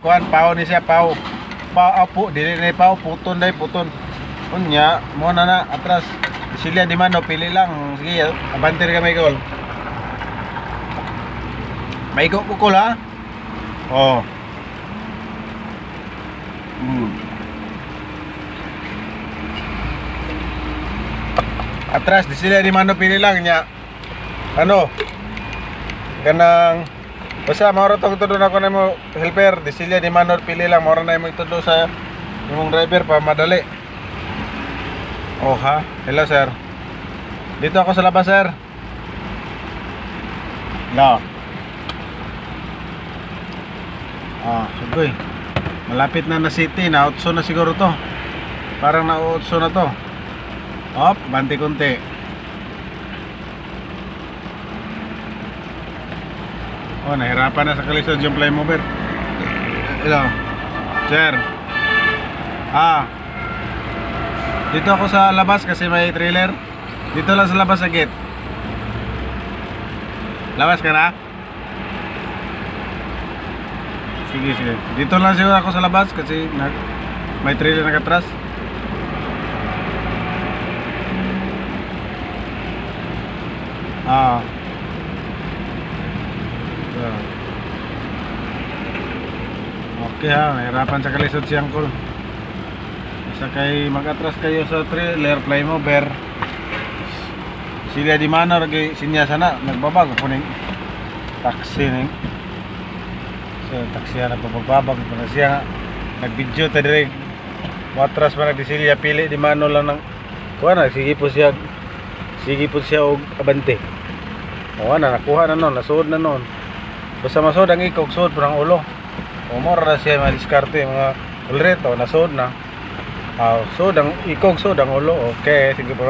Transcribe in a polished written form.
kuan pao ni siya pao. Pao apo dili na pao puton dai puton. Unya mo na atras silya di mano pili lang. Sige, abantir ka Michael. Maigo pukol ha. Oh. Atras di sila di mano pili lang nya. Ano? Kanang basta mauro tong tudon ako na mo helper di sila di mano pili lang mauro na mo itudo sa imong driver pa madali. Oh ha. Hello sir. Dito ako sa labas sir. No. Sagoy. Malapit na city, na-utso na siguro to. Parang na-utso na to. Op, banti konti. Oh, nahirapan na sa kalisod yung fly mover. Hello. Sir. Dito ako sa labas kasi may trailer. Dito lang sa labas sa gate. Labas ka na? Sige. Dito lang siguro ako sa labas kasi may trailer nakatras. Okay ha, nahirapan sa kalisod si Uncle. Basta kay mag-atras kayo sa trailer, fly mover. Sila di mana lagi sinya sana nagbabag po ning taxi ning. So taxi na pagbabag po na siya nag-video ta dire. Watras man di silya pili di mano lang ng kuha na sige po siya og abante. Na nakuha na noon, nasuod na noon. Basta masud ang ikog suod po ng ulo. O mora na siya madiskarte mga ulreto nasuod na. Suod ang ikog suod ang ulo. Okay, sige po.